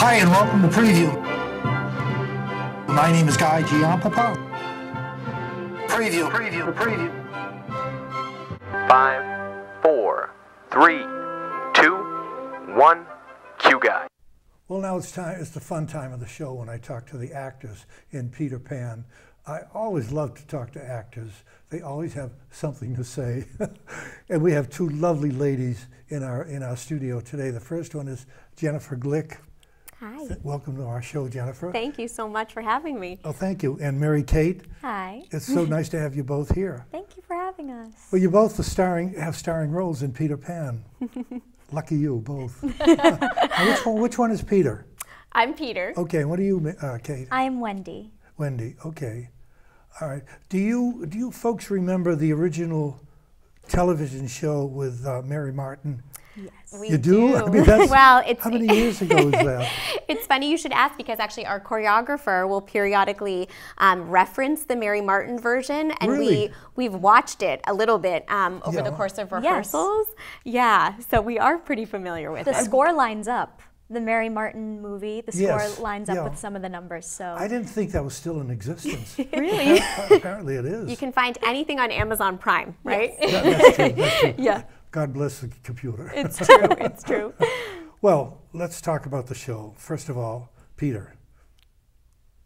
Hi, and welcome to Preview. My name is Guy Giampapa. Preview. 5, 4, 3, 2, 1, cue Guy. Well, now it's time. It's the fun time of the show when I talk to the actors in Peter Pan. I always love to talk to actors. They always have something to say. And we have two lovely ladies in our studio today. The first one is Jennifer Glick. Hi. Welcome to our show, Jennifer. Thank you so much for having me. Oh, thank you. And Mary Kate. Hi. It's so nice to have you both here. Thank you for having us. Well, you both have starring roles in Peter Pan. Lucky you, both. Which one is Peter? I'm Peter. Okay, what are you, Kate? I'm Wendy. Wendy, okay. All right. Do you folks remember the original television show with Mary Martin? Yes. We You do? I mean, that's, well, how many years ago was that? It's funny you should ask because actually our choreographer will periodically reference the Mary Martin version, and Really? we've watched it a little bit over the Yeah. course of rehearsals. Yeah, so we are pretty familiar with The it. score lines up. The Mary Martin movie, the score Yes, lines up yeah. with some of the numbers. So I didn't think that was still in existence. really, Apparently it is. You can find anything on Amazon Prime, right? That's true. That's true. Yeah, God bless the computer. it's true. It's true. Well, let's talk about the show. First of all, Peter,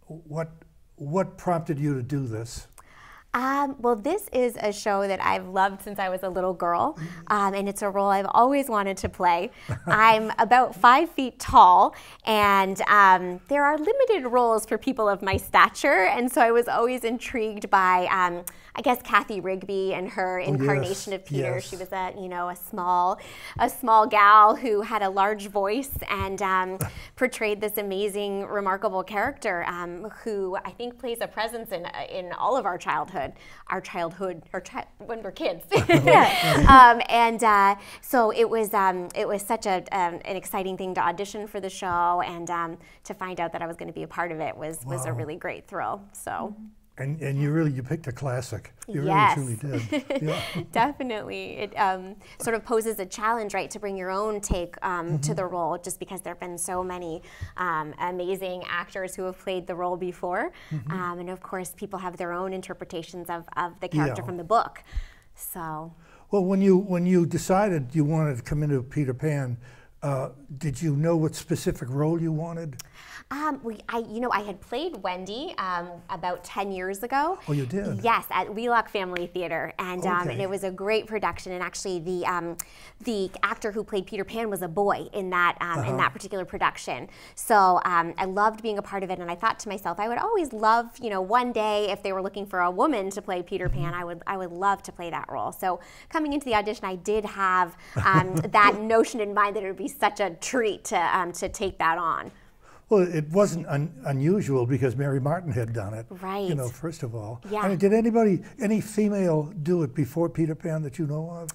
what prompted you to do this? Well, this is a show that I've loved since I was a little girl, and it's a role I've always wanted to play. I'm about 5 feet tall, and there are limited roles for people of my stature, and so I was always intrigued by, I guess, Kathy Rigby and her incarnation of Peter. yes. She was a small gal who had a large voice and portrayed this amazing, remarkable character who I think plays a presence in all of our childhood, when we're kids. So it was such an exciting thing to audition for the show, and to find out that I was going to be a part of it was a really great thrill. So. And you picked a classic. You Yes. really truly did. Yeah. Definitely. It sort of poses a challenge, right, to bring your own take to the role, just because there have been so many amazing actors who have played the role before. And of course, people have their own interpretations of the character Yeah. from the book. So. Well, when you decided you wanted to come into Peter Pan, did you know what specific role you wanted? I had played Wendy about 10 years ago. Oh, you did? Yes, at Wheelock Family Theater, and Okay. it was a great production. And actually, the actor who played Peter Pan was a boy in that particular production. So I loved being a part of it, and I thought to myself, I would always love, one day if they were looking for a woman to play Peter Pan, I would love to play that role. So coming into the audition, I did have that notion in mind that it would be such a treat to take that on. Well, it wasn't unusual because Mary Martin had done it. Right. First of all. Yeah. I mean, did any female do it before Peter Pan that you know of?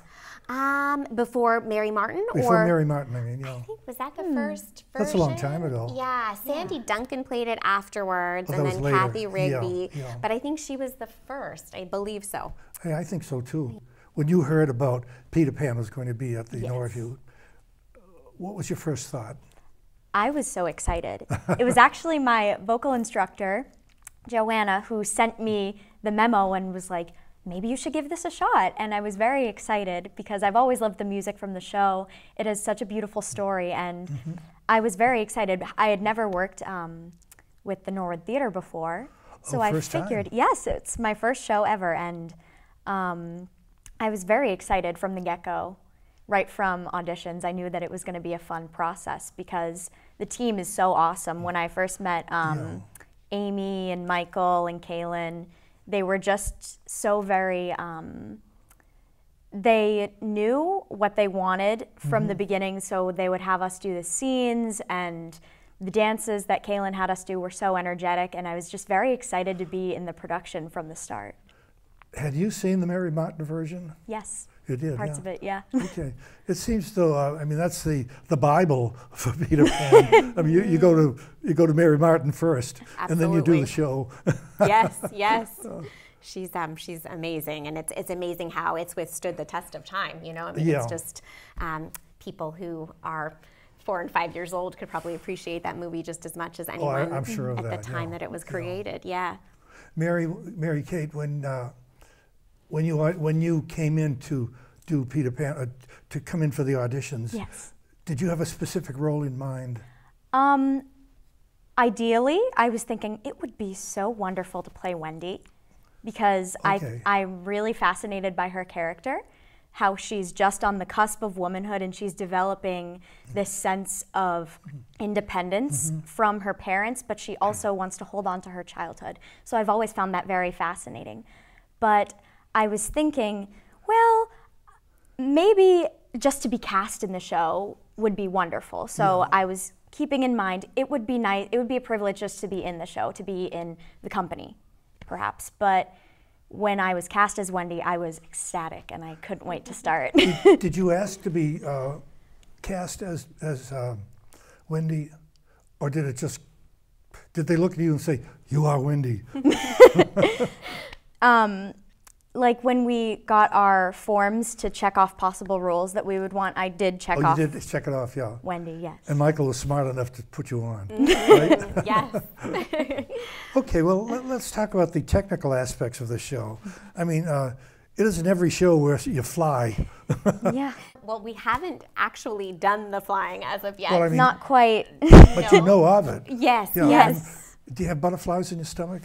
Before Mary Martin? Before or Mary Martin, I mean, I think, was that the first version? That's a long time ago. Yeah, Sandy Duncan played it afterwards, Oh, and that then was later. Kathy Rigby. Yeah, yeah. But I think she was the first. I believe so. Hey, I think so too. When you heard about Peter Pan was going to be at the Northview, what was your first thought? I was so excited. It was actually my vocal instructor, Joanna, who sent me the memo and was like, maybe you should give this a shot. And I was very excited because I've always loved the music from the show. It has such a beautiful story, and I was very excited. I had never worked with the Norwood Theater before, so I first figured, time. yes, it's my first show ever, and I was very excited from the get-go. Right from auditions, I knew that it was going to be a fun process because the team is so awesome. When I first met Amy and Michael and Kaylin, they were just so very, they knew what they wanted from the beginning, so they would have us do the scenes, and the dances that Kaylin had us do were so energetic, and I was just very excited to be in the production from the start. Had you seen the Mary Martin version? Yes. You did, Parts of it, yeah. Okay. It seems though, I mean, that's the Bible for Peter Pan. I mean, you go to Mary Martin first, and then you do the show. Yes. She's amazing, and it's amazing how it's withstood the test of time. I mean, it's just people who are 4 and 5 years old could probably appreciate that movie just as much as anyone I'm sure of at that, the time yeah. that it was created. Yeah. Mary Kate, when you came in to do Peter Pan, to come in for the auditions, Yes. did you have a specific role in mind? Ideally, I was thinking it would be so wonderful to play Wendy because Okay. I'm really fascinated by her character, how she's just on the cusp of womanhood and she's developing this sense of independence from her parents, but she also wants to hold on to her childhood. So I've always found that very fascinating. But I was thinking, well, maybe just to be cast in the show would be wonderful. So I was keeping in mind it would be nice, it would be a privilege just to be in the show, to be in the company, perhaps. But when I was cast as Wendy, I was ecstatic and I couldn't wait to start. Did you ask to be cast as Wendy, or did they look at you and say, "You are Wendy"? Like when we got our forms to check off possible roles that we would want, I did check off You did check it off, yeah. Wendy, yes. And Michael was smart enough to put you on, right? Yes. Okay, well, let's talk about the technical aspects of the show. I mean, it isn't every show where you fly. Yeah, Well, we haven't actually done the flying as of yet. Well, I mean, not quite. but you know of it. Yes, Yeah, I yes. mean, do you have butterflies in your stomach?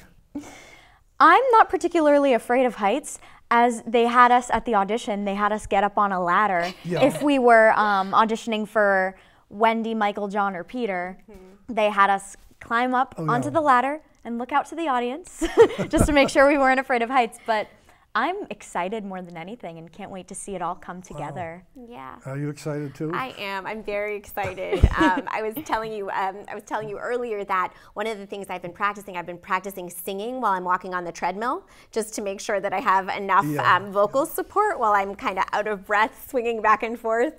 I'm not particularly afraid of heights. As they had us at the audition, they had us get up on a ladder. Yeah. If we were auditioning for Wendy, Michael, John, or Peter, they had us climb up onto yeah. the ladder and look out to the audience just to make sure we weren't afraid of heights. But I'm excited more than anything and can't wait to see it all come together. Yeah. Are you excited too? I am. I'm very excited. I was telling you earlier that one of the things I've been practicing singing while I'm walking on the treadmill, just to make sure that I have enough vocal support while I'm kind of out of breath, swinging back and forth.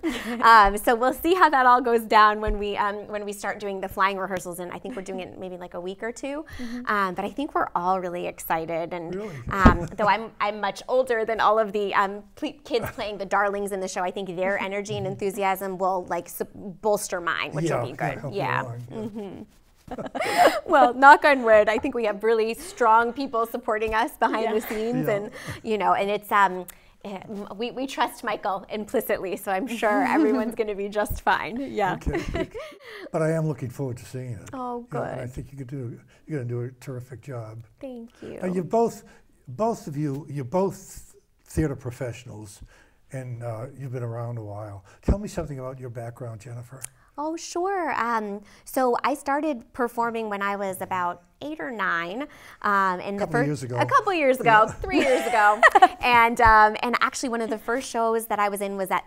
So we'll see how that all goes down when we start doing the flying rehearsals, and I think we're doing it maybe like a week or two. But I think we're all really excited, and though I'm much older than all of the kids playing the darlings in the show, I think their energy and enthusiasm will like bolster mine, which will be good. help you Yeah. along, Well, knock on wood, I think we have really strong people supporting us behind the scenes, Yeah. and and it's we trust Michael implicitly, so I'm sure everyone's going to be just fine. Yeah. Okay. But I am looking forward to seeing it. Oh, Yeah, and I good. think you're going to do a terrific job. Thank you. You both of you, you're both theater professionals, and you've been around a while. Tell me something about your background, Jennifer. Oh, sure. So I started performing when I was about 8 or 9. A couple years ago. A couple years ago, 3 years ago. And actually one of the first shows that I was in was at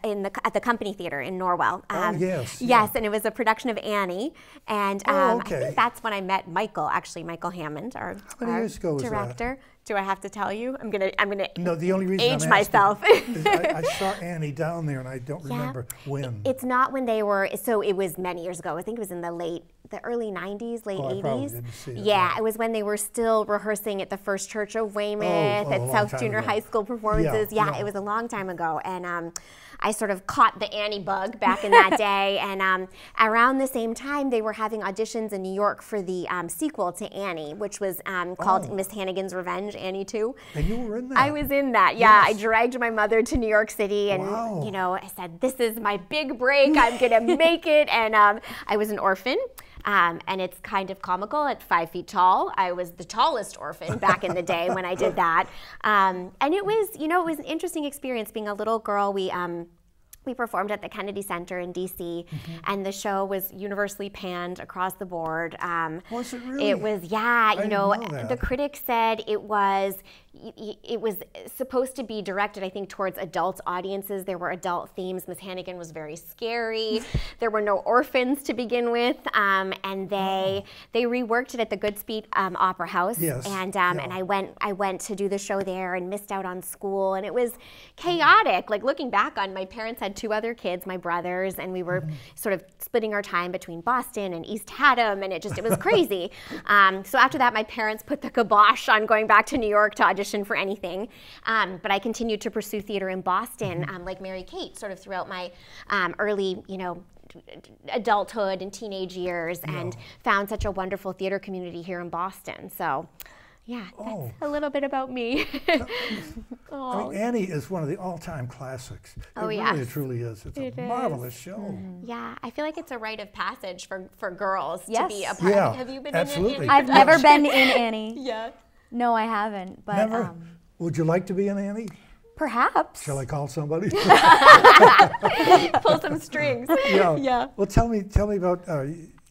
the Company Theater in Norwell. Yes. Yes, and it was a production of Annie. And okay. I think that's when I met Michael Hammond, our many years ago was that? director. Do I have to tell you? I'm gonna No, the only reason age I'm asking myself. is I saw Annie down there, and I don't remember when. It's not when they were, so it was many years ago. I think it was in the early 90s, late 80s. I probably didn't see it. Yeah, it was when they were still rehearsing at the First Church of Weymouth, a at long South time Junior ago. High School performances. Yeah. It was a long time ago. And I sort of caught the Annie bug back in that day. And around the same time, they were having auditions in New York for the sequel to Annie, which was called Miss Hannigan's Revenge, Annie 2. And you were in that. I was in that, yeah. Yes. I dragged my mother to New York City, and Wow. I said, "This is my big break. I'm gonna make it." And I was an orphan, and it's kind of comical. At 5 feet tall, I was the tallest orphan back in the day when I did that. And it was, it was an interesting experience being a little girl. We performed at the Kennedy Center in D.C., and the show was universally panned across the board. Was it really? It was, didn't know that. the critics said it was supposed to be directed, I think, towards adult audiences. There were adult themes. Miss Hannigan was very scary. There were no orphans to begin with, and they reworked it at the Goodspeed Opera House. Yes. And I went to do the show there and missed out on school, and it was chaotic. Like looking back on, my parents had 2 other kids, my brothers, and we were sort of splitting our time between Boston and East Haddam, and it was crazy. So after that, my parents put the kibosh on going back to New York to audition for anything. But I continued to pursue theater in Boston, like Mary Kate, sort of throughout my early, adulthood and teenage years, and found such a wonderful theater community here in Boston. So, yeah, that's a little bit about me. I mean, Annie is one of the all-time classics. Oh, it yes. really, truly is. It's a marvelous show. Yeah, I feel like it's a rite of passage for girls to Yes. be a part. Yeah, Have you been absolutely. in it? I've never been in Annie. Yeah. No, I haven't. But Never? Would you like to be an Annie? perhaps. Shall I call somebody? Pull some strings. Yeah. Well, tell me about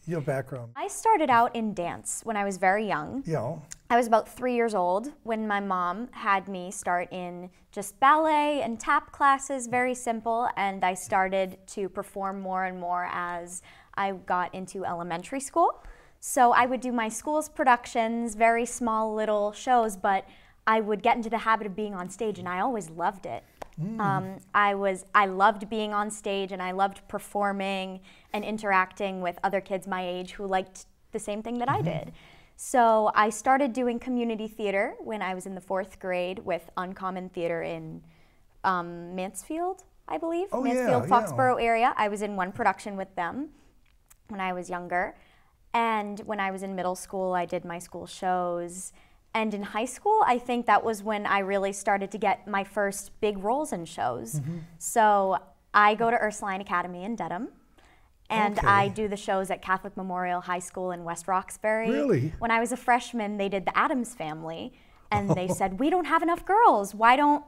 your background. I started out in dance when I was very young. Yeah. I was about 3 years old when my mom had me start in just ballet and tap classes, very simple, and I started to perform more and more as I got into elementary school. So I would do my school's productions, very small little shows, but I would get into the habit of being on stage, and I always loved it. I loved being on stage, and I loved performing and interacting with other kids my age who liked the same thing that I did. So I started doing community theater when I was in the 4th grade with Uncommon Theater in Mansfield, I believe. Oh, Mansfield, yeah, Foxborough area. I was in one production with them when I was younger. And when I was in middle school, I did my school shows. And in high school, I think that was when I really started to get my first big roles in shows. So I go to Ursuline Academy in Dedham. And I do the shows at Catholic Memorial High School in West Roxbury. Really? When I was a freshman, they did the Addams Family. And they said, we don't have enough girls. Why don't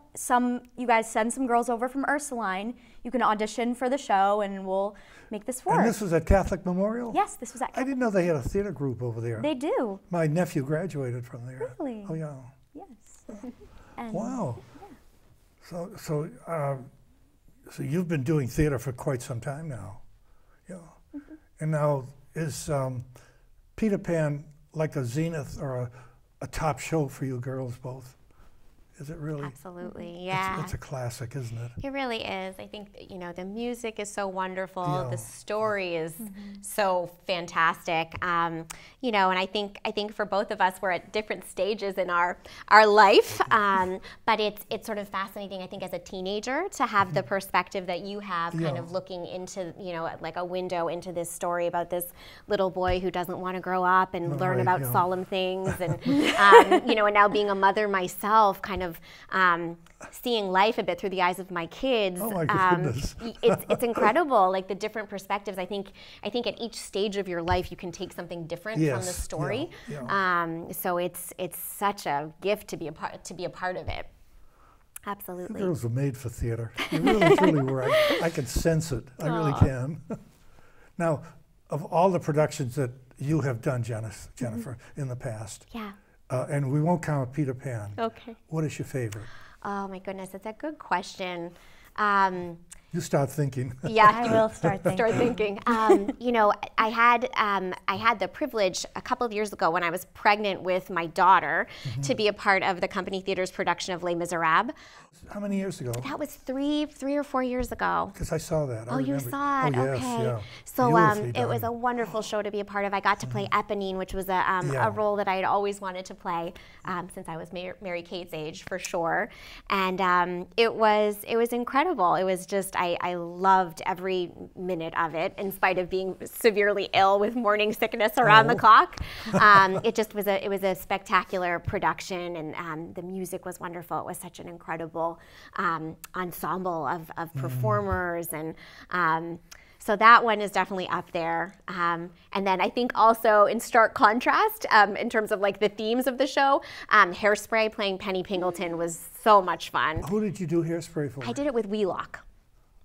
you guys send some girls over from Ursuline? You can audition for the show and we'll make this work. And this was at Catholic Memorial? Yes, this was at I didn't know they had a theater group over there. They do. My nephew graduated from there. Really? Oh, yeah. Yes. And Wow. So you've been doing theater for quite some time now. Yeah. And now is Peter Pan like a zenith or a top show for you girls both? Is it really? Absolutely, yeah. It's a classic, isn't it? It really is. I think that, the music is so wonderful. Yeah. The story is so fantastic. And I think for both of us, we're at different stages in our life. But it's sort of fascinating, I think, as a teenager to have the perspective that you have, kind of looking into, like a window into this story about this little boy who doesn't want to grow up and learn about solemn things, and and now being a mother myself, kind of seeing life a bit through the eyes of my kids. Oh my goodness. It's incredible, like the different perspectives. I think at each stage of your life you can take something different from the story. So it's such a gift to be a part of it. Absolutely. You girls were made for theater. You really, truly were. I can sense it. I really can. Now, of all the productions that you have done, Jennifer, in the past, and we won't count Peter Pan. Okay. What is your favorite? Oh my goodness, that's a good question. You start thinking. Yeah, I will start thinking. I had the privilege a couple of years ago when I was pregnant with my daughter to be a part of the Company Theater's production of Les Miserables. How many years ago? That was three or 4 years ago. Because I saw that. Oh, you saw it? Oh, yes, okay. yeah. So Beautifully it was done. a wonderful show to be a part of. I got to play Eponine, which was a role that I had always wanted to play since I was Mary Kate's age, for sure. And it was incredible. It was just, I loved every minute of it, in spite of being severely ill with morning sickness around the clock. It was a spectacular production, and the music was wonderful. It was such an incredible ensemble of performers, and so that one is definitely up there. And then I think also in stark contrast, in terms of like the themes of the show, Hairspray, playing Penny Pingleton, was so much fun. Who did you do Hairspray for? I did it with Wheelock.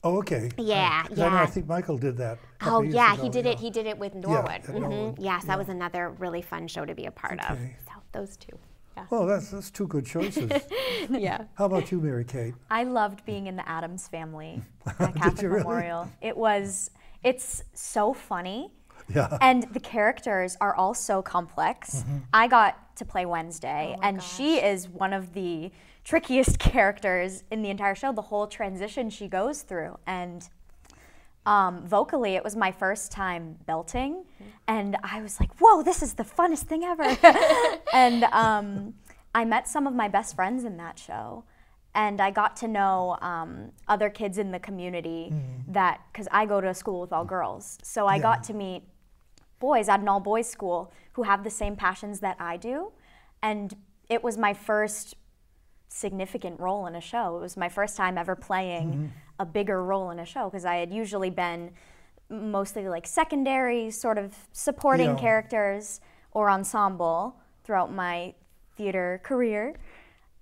Oh, okay. Yeah, I know, I think Michael did that. a couple Oh years yeah, ago, he did it. He did it with Norwood. at Norwood, Yes, that was another really fun show to be a part of. Okay. So those two. Yeah. Well, that's two good choices. Yeah. How about you, Mary Kate? I loved being in the Addams Family at Catholic you really? Memorial. It's so funny. Yeah. And the characters are all so complex. I got to play Wednesday, and she is one of the trickiest characters in the entire show, the whole transition she goes through. And vocally, it was my first time belting, and I was like, whoa, this is the funnest thing ever. And I met some of my best friends in that show, And I got to know other kids in the community that, because I go to a school with all girls, so I got to meet boys at an all-boys school who have the same passions that I do. And it was my first significant role in a show. It was my first time ever playing a bigger role in a show, because I had usually been mostly like secondary, sort of supporting characters or ensemble throughout my theater career.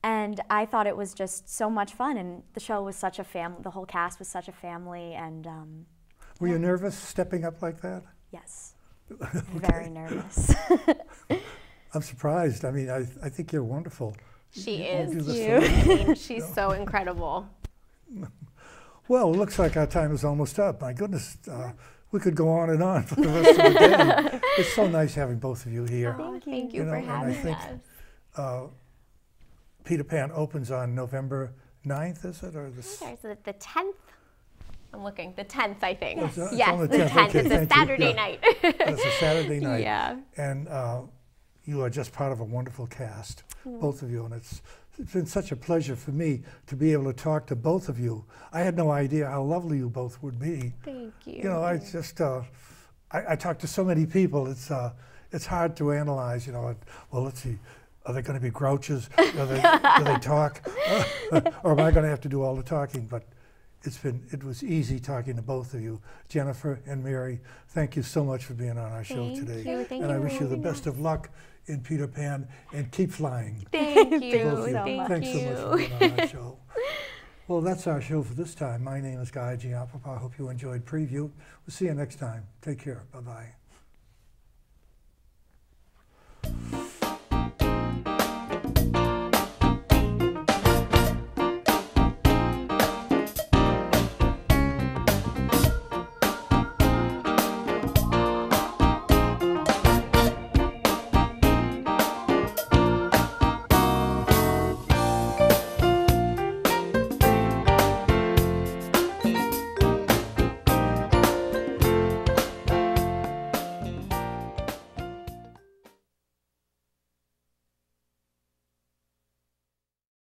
And I thought it was just so much fun, and the show was such a family, the whole cast was such a family, and Were you nervous stepping up like that? yes, very nervous. I'm surprised. I mean, I think you're wonderful. She You do is. this so well. I mean, she's so incredible. Well, it looks like our time is almost up. My goodness, we could go on and on for the rest of the day. It's so nice having both of you here. Thank you You know, for and I having think- us. Peter Pan opens on November 9th, is it? Or the Okay, so the 10th? I'm looking. The 10th, I think. It's on Yes, the the 10th. 10th. Okay, It's a thank you. Saturday Yeah. night. It's a Saturday night. Yeah. And you are just part of a wonderful cast, both of you. And it's been such a pleasure for me to be able to talk to both of you. I had no idea how lovely you both would be. Thank you. You know, I just, I talk to so many people, it's hard to analyze, you know, well, let's see, are they going to be grouches? Do they talk? Or am I going to have to do all the talking? But it was easy talking to both of you. Jennifer and Mary, thank you so much for being on our show today. you. Thank and I you for wish you the having best of luck in Peter Pan, and keep flying. Thank Both you. of you. Thank Thanks you. so much for being on our show. Well, that's our show for this time. My name is Guy Giampapa. I hope you enjoyed Preview. We'll see you next time. Take care. Bye-bye.